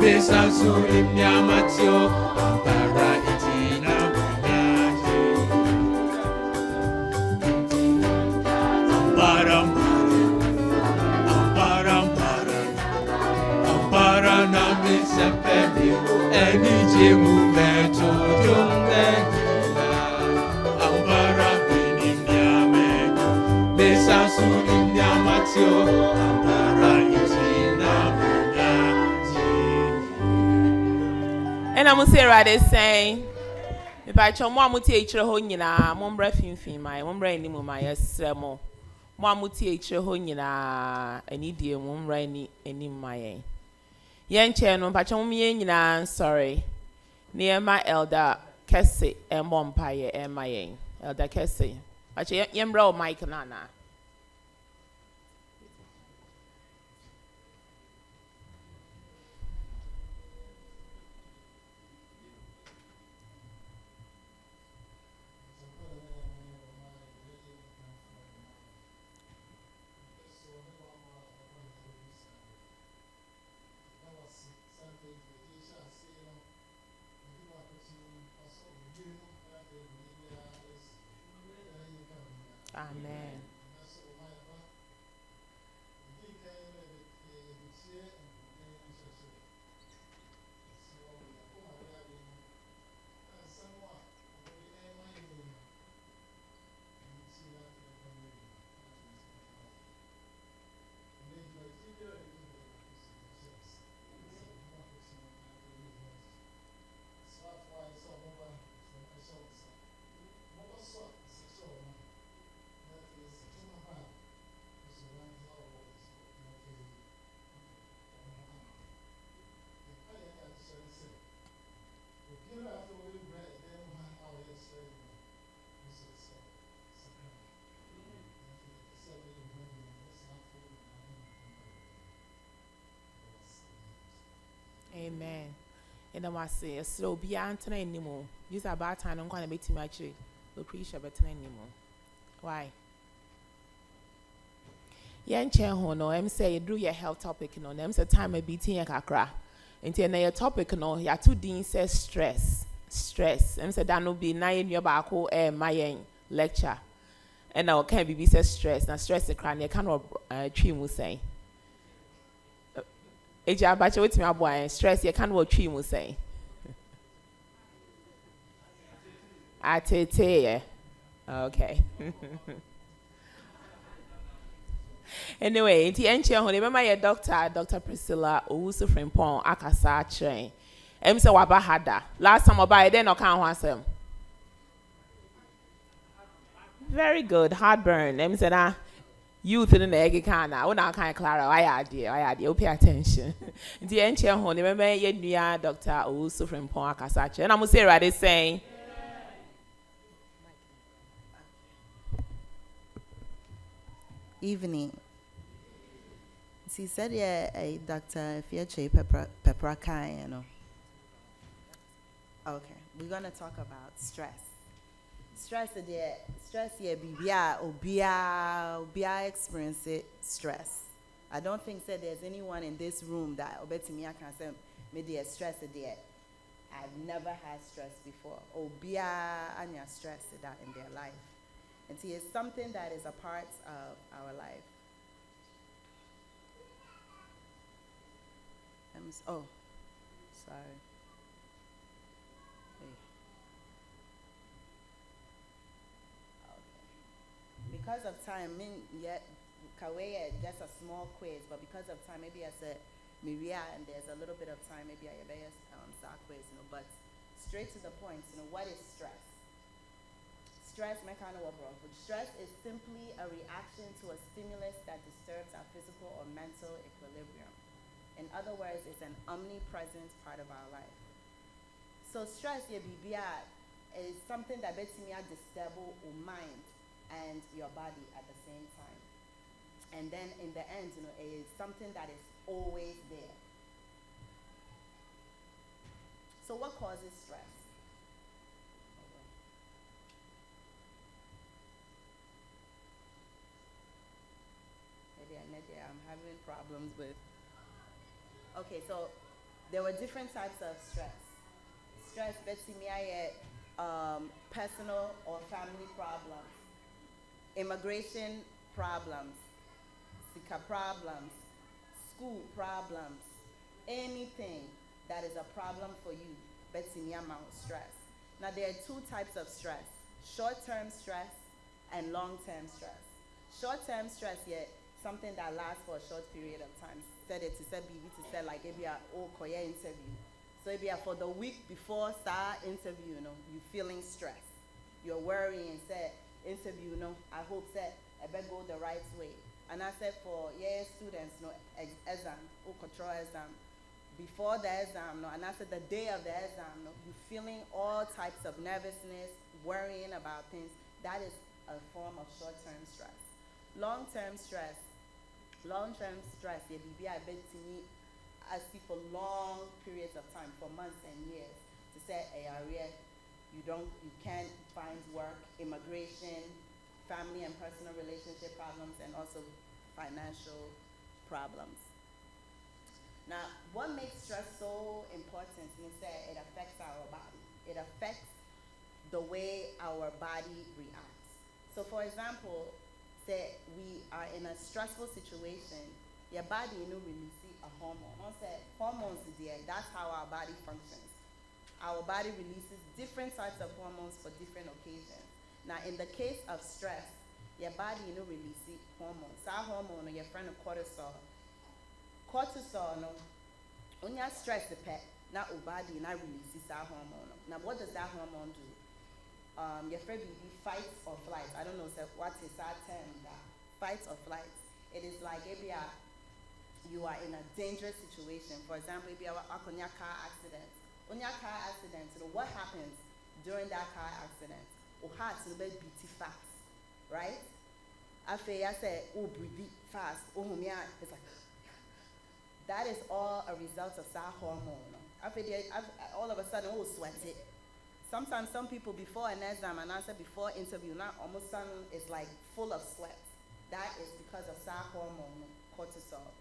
Besansurim Yamatio, Ampara Itina Munyaji. Amparam, Amparam, Amparam, Nami Sepemi, Eni Jimu Meto, Jumekina, Amparam Binim Yame, Besansurim Yamatio, Ampara Itina Munyaji. And I'm say saying, if I show one teacher honina, Mombra Finfin, my Mombra any my sermo, one teacher honina, an idiom, Mombra any my Yan Chen, Pachom sorry, near my elder Cassie and Mompire and my elder Cassie. But Yambro Mike Nana. Amen. Amen. And I must say, so beyond anymore. Use about time I'm going to make too much. Lucretia, but anymore. Why? Yan Chen Hono, I'm say, do your health topic, you know, name's a time of beating a kakra. And then your topic, you know, your 2 D says stress. Stress. I'm say, that will be 9 year back and my lecture. And now can be says stress. Now, stress the crown, you cannot treat me say. Eja abacha wetin me aboa stress you can what twi mu say atete okay anyway nti enche ho remember your Dr. Priscilla Owusu Frimpong akasa train em say waba hada last time oba dey no kan ho asem very good heartburn em say na youth in the egg can now. When I can't Clara, I idea. Pay attention. The ancient honey, remember your new Dr. Owusu from Ponakasache. And I'm say right saying. Evening. She said, yeah, a Dr. Fiache Peprakai, you know. Okay, we're gonna talk about stress. Stress yeah obia experience it stress. I don't think that there's anyone in this room that obeti me can say maybe stress there. I've never had stress before. Obia anya stress that in their life. And see, it's something that is a part of our life. Oh, sorry. Because of time, yet Kaweya just a small quiz, but because of time, maybe I said Maria, and there's a little bit of time, maybe I have a quiz, you know. But straight to the point, you know, what is stress? Stress, stress is simply a reaction to a stimulus that disturbs our physical or mental equilibrium. In other words, it's an omnipresent part of our life. So stress, is something that basically disturbs our mind and your body at the same time. And then in the end, you know, it is something that is always there. So what causes stress? Maybe I'm having problems with. Okay, so there were different types of stress. Stress, personal or family problems, immigration problems, sika problems, school problems, anything that is a problem for you, amount stress. Now there are two types of stress: short-term stress and long-term stress. Short-term stress, something that lasts for a short period of time. Said it to say BB to say like if you are career interview. So if you are for the week before start interview, you feeling stressed. You're worrying, say interview, I hope that I better go the right way. And I said for students, exam, or control exam, before the exam, and I said the day of the exam, you feeling all types of nervousness, worrying about things. That is a form of short-term stress. Long-term stress, I see for long periods of time, for months and years, to say you can't find work, immigration, family and personal relationship problems, and also financial problems. Now, what makes stress so important is that it affects our body. It affects the way our body reacts. So for example, say we are in a stressful situation, your body releases a hormone. I say hormones is there, that's how our body functions. Our body releases different types of hormones for different occasions. Now in the case of stress, your body releases hormones. Our hormone, your friend of cortisol. Cortisol, when you're stressed, now your body releases our hormone. Now what does that hormone do? Your friend will be fight or flight. I don't know what is our term, that fight or flight. It is like if you are in a dangerous situation. For example, if you are on your car accident. On your car accident, what happens during that car accident? Your heart will be beating fast, right? After I say, breathe fast, it's like, that is all a result of that hormone. After all of a sudden, sweaty. Sometimes some people before an exam and answer before interview, now almost sudden is like full of sweat. That is because of that hormone, cortisol.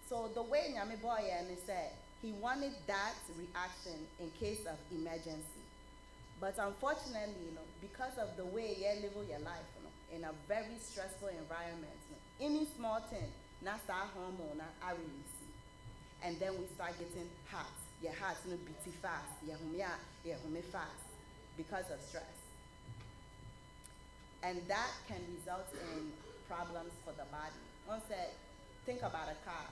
So the way Nyame boy and said, he wanted that reaction in case of emergency. But unfortunately, because of the way you live your life, in a very stressful environment, any small thing, that's our hormone, I release it. And then we start getting hot. Your heart's beating fast. Your home fast because of stress. And that can result in problems for the body. One said, think about a car.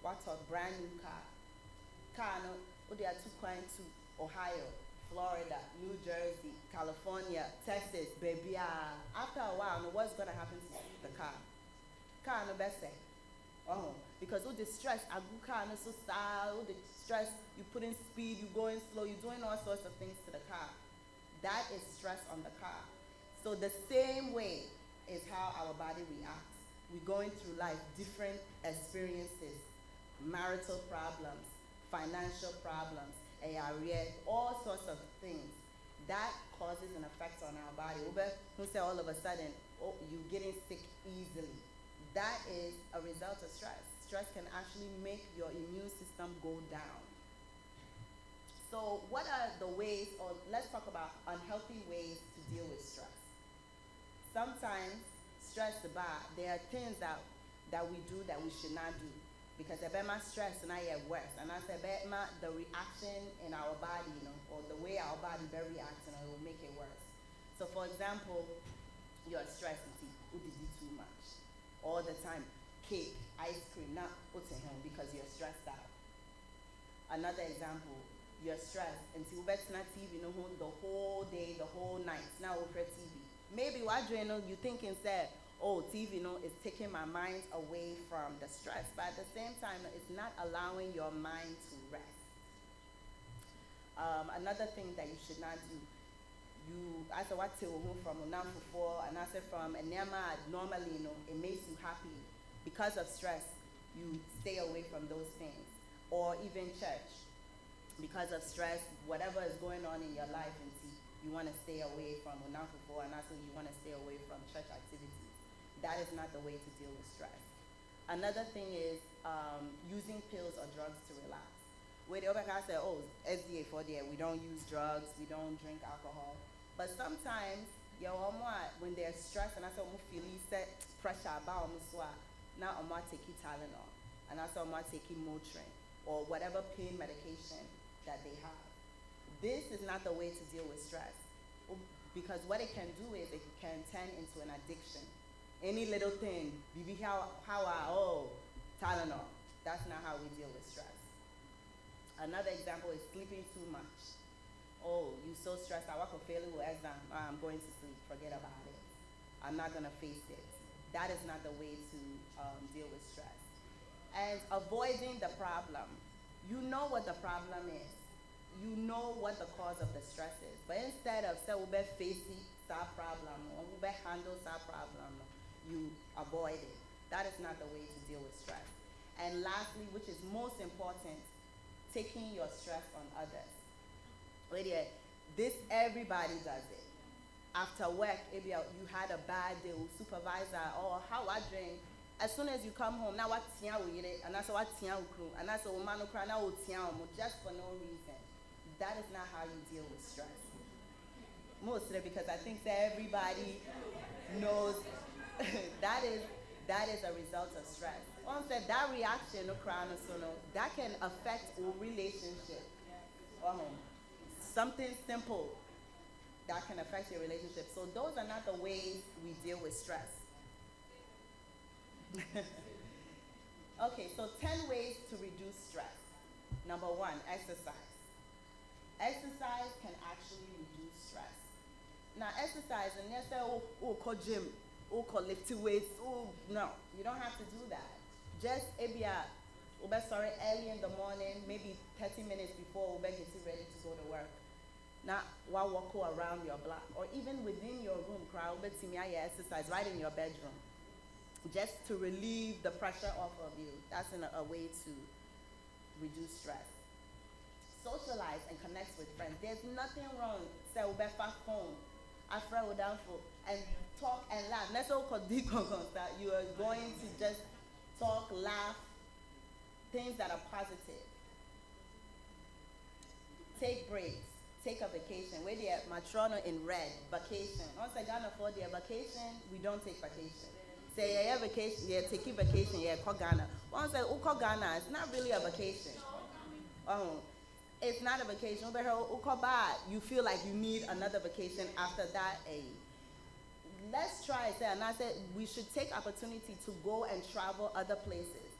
What's a brand new car? Car, they are two going to Ohio, Florida, New Jersey, California, Texas, baby. After a while, what's going to happen to the car? Car, no best say. Because all the stress, I go car, no so style, all the stress, you put in speed, you going slow, you're doing all sorts of things to the car. That is stress on the car. So the same way is how our body reacts. We're going through life, different experiences, marital problems, financial problems, all sorts of things. That causes an effect on our body. Who say all of a sudden, you're getting sick easily. That is a result of stress. Stress can actually make your immune system go down. So what are the ways, or let's talk about unhealthy ways to deal with stress. Sometimes stress is bad. There are things that we do that we should not do. Because the stress and I get worse. And I said, the reaction in our body, or the way our body reacts, it will make it worse. So for example, you're stressed, you did it too much. All the time, cake, ice cream, not put in home because you're stressed out. Another example, you're stressed until you bet not TV the whole day, the whole night. Now over TV. Maybe what you think instead, TV is taking my mind away from the stress, but at the same time, it's not allowing your mind to rest. Another thing that you should not do, I said what from before, and I said from enema normally, it makes you happy. Because of stress, you stay away from those things. Or even church. Because of stress, whatever is going on in your life, you want to stay away from before, and also you want to stay away from church activities. That is not the way to deal with stress. Another thing is using pills or drugs to relax. where the other guy say, oh, SDA for there, we don't use drugs, we don't drink alcohol. But sometimes, when they're stressed, and I say, feel set pressure about now I'm taking Tylenol, and I say I'm taking Motrin, or whatever pain medication that they have. This is not the way to deal with stress, because what it can do is it can turn into an addiction. Any little thing, Tylenol. That's not how we deal with stress. Another example is sleeping too much. Oh, you're so stressed, I work for failure with exam. I'm going to sleep, forget about it. I'm not gonna face it. That is not the way to deal with stress. And avoiding the problem. You know what the problem is. You know what the cause of the stress is. But instead of say, we'll face that problem, or we'll handle that problem, you avoid it. That is not the way to deal with stress. And lastly, which is most important, taking your stress on others. This, everybody does it. After work, if you had a bad day with supervisor, or how I drink, as soon as you come home, now what and that's what and that's what man cry now just for no reason. That is not how you deal with stress. Mostly because I think that everybody knows that is a result of stress. Once that reaction, that can affect our relationship. Something simple that can affect your relationship. So those are not the ways we deal with stress. Okay, so 10 ways to reduce stress. Number 1, exercise. Exercise can actually reduce stress. Now, exercise, and you say, call gym, lift weights, no, you don't have to do that. Just early in the morning, maybe 30 minutes before we get you ready to go to work. Now, while walk around your block, or even within your room, crowd, but see me exercise right in your bedroom, just to relieve the pressure off of you. That's a way to reduce stress. Socialize and connect with friends. There's nothing wrong. Say we back home, after we down for and talk and laugh. Let's all call that you are going to just talk, laugh, things that are positive. Take breaks. Take a vacation. We're there, Matrona in red, vacation. Once I can't afford their vacation, we don't take vacation. Say, yeah, vacation, yeah, take a vacation, yeah, call Ghana. Once I call Ghana, it's not really a vacation. It's not a vacation. You feel like you need another vacation after that. Let's try it. And I said we should take opportunity to go and travel other places.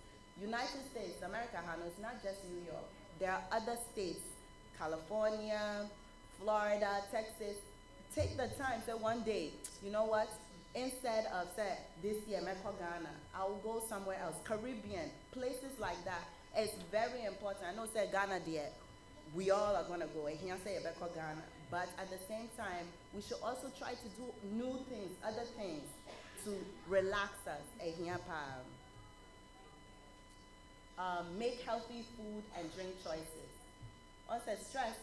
United States, America, it's not just New York. There are other states, California, Florida, Texas. Take the time, say one day, you know what? Instead of say this year, Ghana, I will go somewhere else. Caribbean, places like that. It's very important. I know say Ghana there, we all are gonna go. Here say Ghana, but at the same time, we should also try to do new things, other things, to relax us. Make healthy food and drink choices. Also, stress,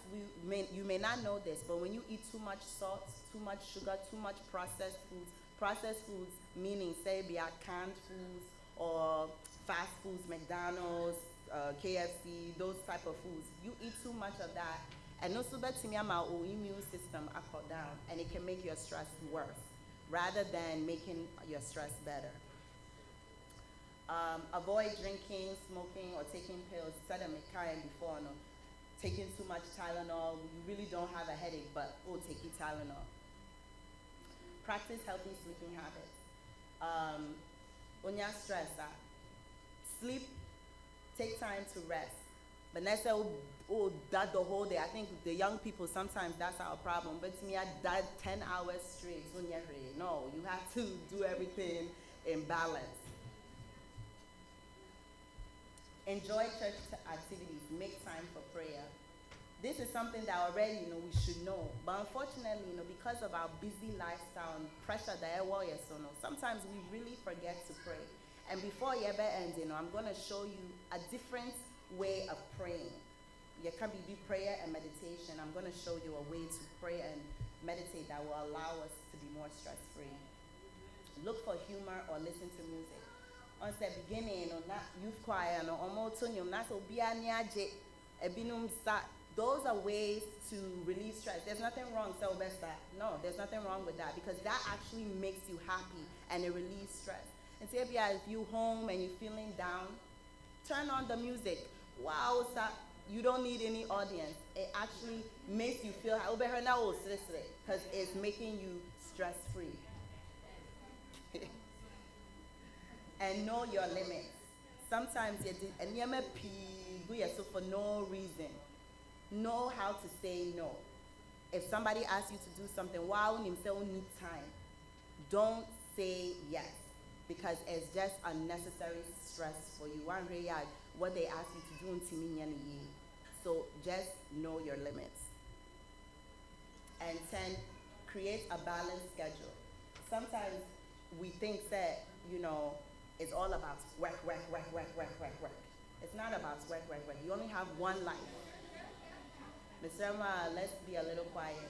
you may not know this, but when you eat too much salt, too much sugar, too much processed foods meaning say be canned foods or fast foods, McDonald's, KFC, those type of foods. You eat too much of that, and also that our immune system up down, and it can make your stress worse rather than making your stress better. Avoid drinking, smoking, or taking pills. Said them before, no. Taking too much Tylenol, you really don't have a headache, but take your Tylenol. Practice healthy sleeping habits. When you're stressed, sleep, take time to rest. But let's say, that the whole day. I think the young people, sometimes that's our problem. But to me, I died 10 hours straight. No, you have to do everything in balance. Enjoy church activities. Make time for prayer. This is something that already, we should know. But unfortunately, because of our busy lifestyle and pressure that sometimes we really forget to pray. And before you ever end, I'm going to show you a different way of praying. You can be prayer and meditation. I'm going to show you a way to pray and meditate that will allow us to be more stress-free. Look for humor or listen to music. On the beginning, not youth choir, no, almost not so be a Those are ways to relieve stress. There's nothing wrong, so best that. No, there's nothing wrong with that because that actually makes you happy and it relieves stress. And say if you home and you're feeling down, turn on the music. Wow, you don't need any audience. It actually makes you feel because it's making you stress-free. And know your limits. Sometimes for no reason. Know how to say no. If somebody asks you to do something, wow, need time. Don't say yes because it's just unnecessary stress for you. One day, what they ask you to do, so just know your limits. And 10, create a balanced schedule. Sometimes we think that, it's all about work. It's not about work. You only have one life. Mr. Emma, let's be a little quiet.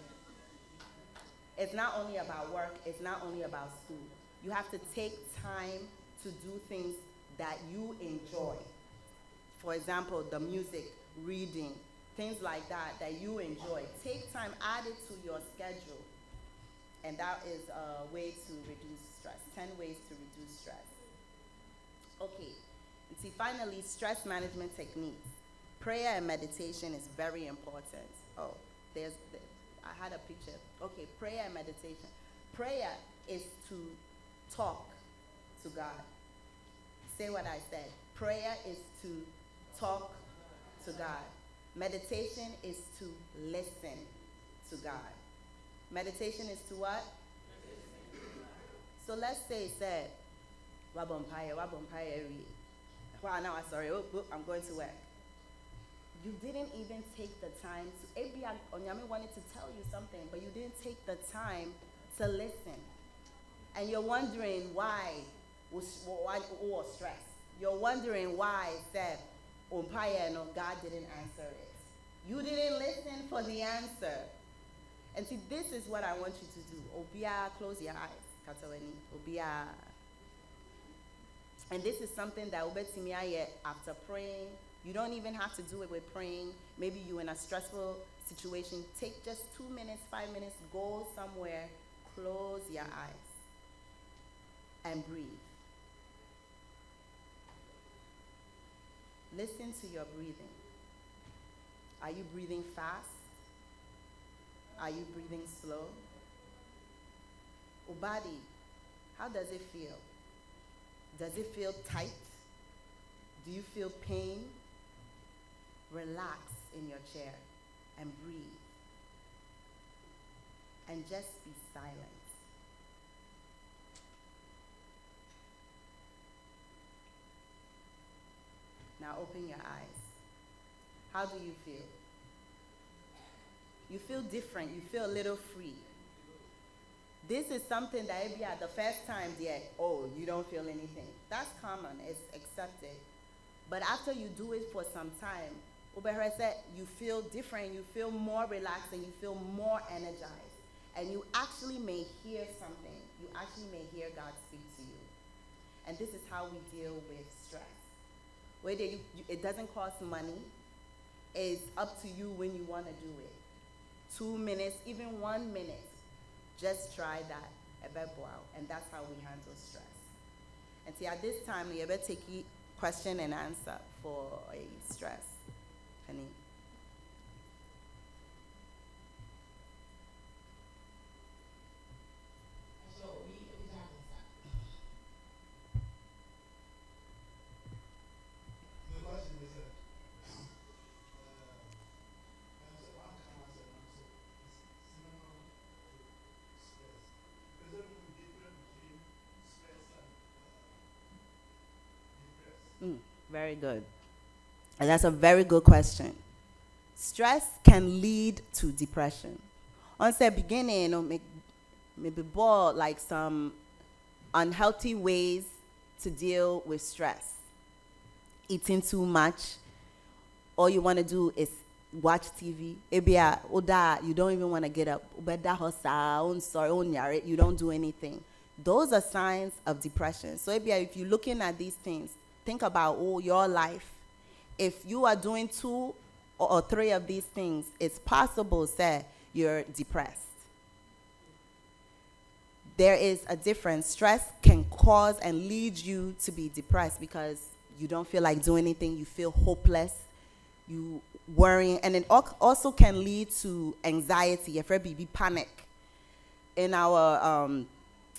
It's not only about work, it's not only about school. You have to take time to do things that you enjoy. For example, the music, reading, things like that you enjoy. Take time, add it to your schedule. And that is a way to reduce stress. 10 ways to reduce stress. Okay, and see, finally, stress management techniques. Prayer and meditation is very important. Oh, I had a picture. Okay, prayer and meditation. Prayer is to talk to God. Say what I said. Prayer is to talk to God. Meditation is to listen to God. Meditation is to what? So let's say it said, Wabompire, wow, now I'm going to work. You didn't even take the time to, Onyame wanted to tell you something, but you didn't take the time to listen. And you're wondering why was stress. You're wondering why that umpire no God didn't answer it. You didn't listen for the answer. And see, this is what I want you to do. Obia, close your eyes. Kataweni. Obia. And this is something that after praying. You don't even have to do it with praying. Maybe you're in a stressful situation. Take just 2 minutes, 5 minutes, go somewhere, close your eyes, and breathe. Listen to your breathing. Are you breathing fast? Are you breathing slow? Body, how does it feel? Does it feel tight? Do you feel pain? Relax in your chair and breathe. And just be silent. Now open your eyes. How do you feel? You feel different. You feel a little free. This is something that maybe at the first time, you don't feel anything. That's common. It's accepted. But after you do it for some time, you feel different, you feel more relaxed, and you feel more energized. And you actually may hear something. You actually may hear God speak to you. And this is how we deal with stress. Whether it doesn't cost money, it's up to you when you want to do it. 2 minutes, even 1 minute. Just try that. And that's how we handle stress. And see, at this time, we ever take question and answer for a stress. Honey. Very good. And that's a very good question. Stress can lead to depression. On the beginning, maybe bored like some unhealthy ways to deal with stress. Eating too much. All you want to do is watch TV. You don't even want to get up. You don't do anything. Those are signs of depression. So if you're looking at these things, think about your life. If you are doing too or three of these things, it's possible that you're depressed. There is a difference. Stress can cause and lead you to be depressed because you don't feel like doing anything, you feel hopeless, you worrying, and it also can lead to anxiety, if be panic. In our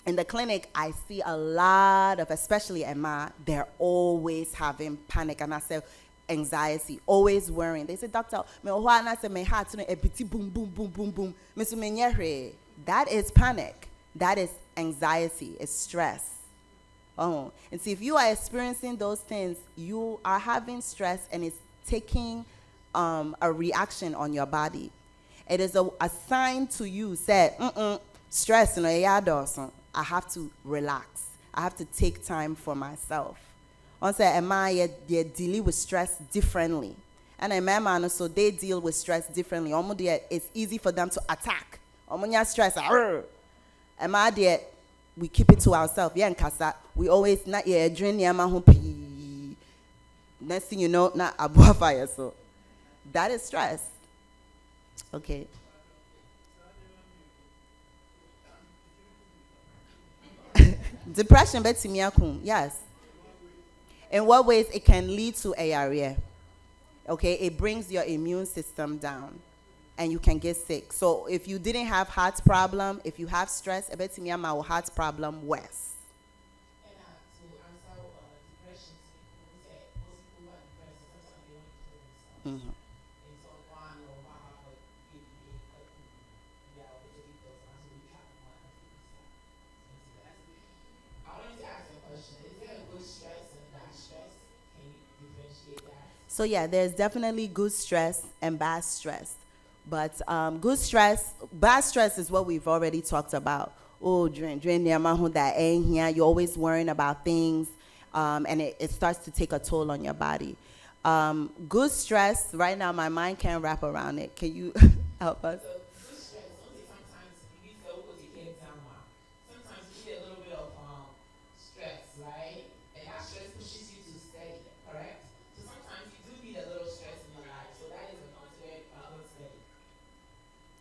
in the clinic, I see a lot of, especially Emma, they're always having panic, and I say anxiety, always worrying. They say, doctor, I say my heart a boom boom boom boom boom. That is panic. That is anxiety. It's stress. Oh, and see, if you are experiencing those things, you are having stress, and it's taking a reaction on your body. It is a sign to you, say, stress, I have to relax. I have to take time for myself. On say, am I dealing with stress differently? And remember, so they deal with stress differently. It's easy for them to attack. Stress, am I there? We keep it to ourselves. Yeah, and we always not drain the next thing you know, not above fire. So that is stress. Okay. Depression, yes. In what ways it can lead to AREA? Okay, it brings your immune system down, and you can get sick. So if you didn't have heart problem, if you have stress, will heart problem worse. Mm-hmm. So yeah, there's definitely good stress and bad stress. But bad stress is what we've already talked about. Oh, you're always worrying about things, and it starts to take a toll on your body. Good stress, right now my mind can't wrap around it. Can you help us?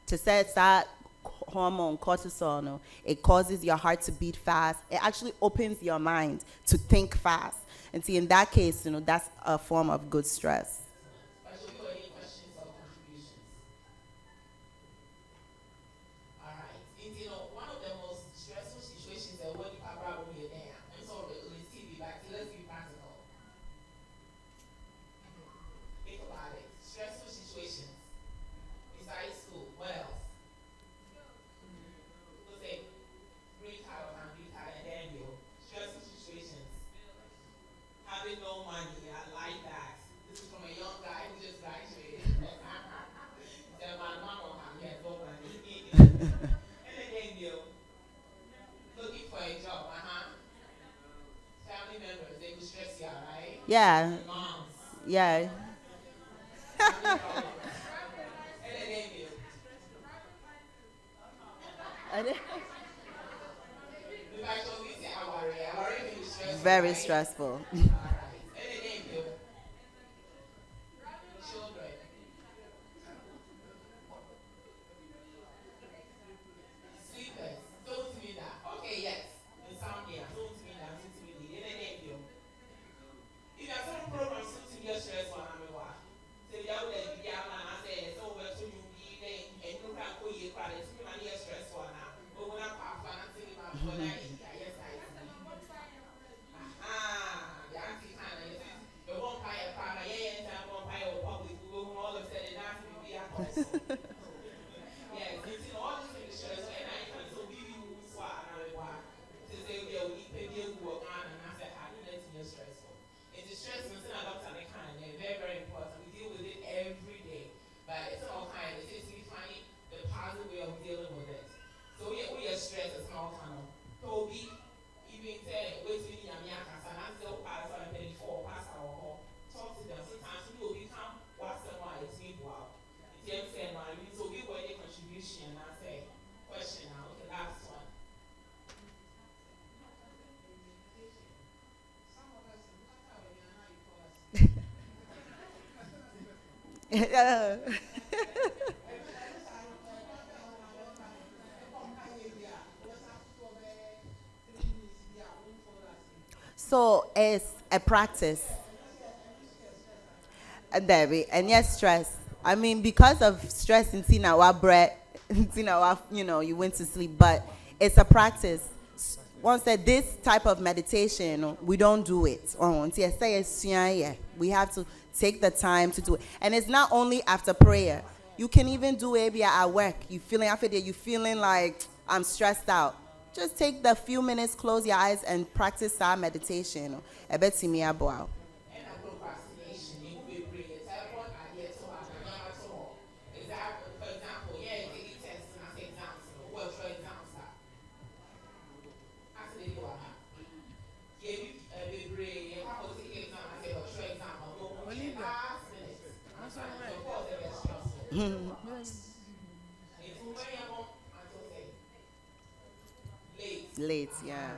To set that hormone cortisol, no, it causes your heart to beat fast. It actually opens your mind to think fast. And see, in that case, that's a form of good stress. Yeah. Yeah. Very stressful. So it's a practice. Debbie, and yes, stress. I mean, because of stress in our bread, you went to sleep, but it's a practice. Once that this type of meditation, we don't do it. We have to take the time to do it, and it's not only after prayer. You can even do it at work. You feeling like I'm stressed out. Just take the few minutes, close your eyes, and practice our meditation. I bet me about. Late, yeah.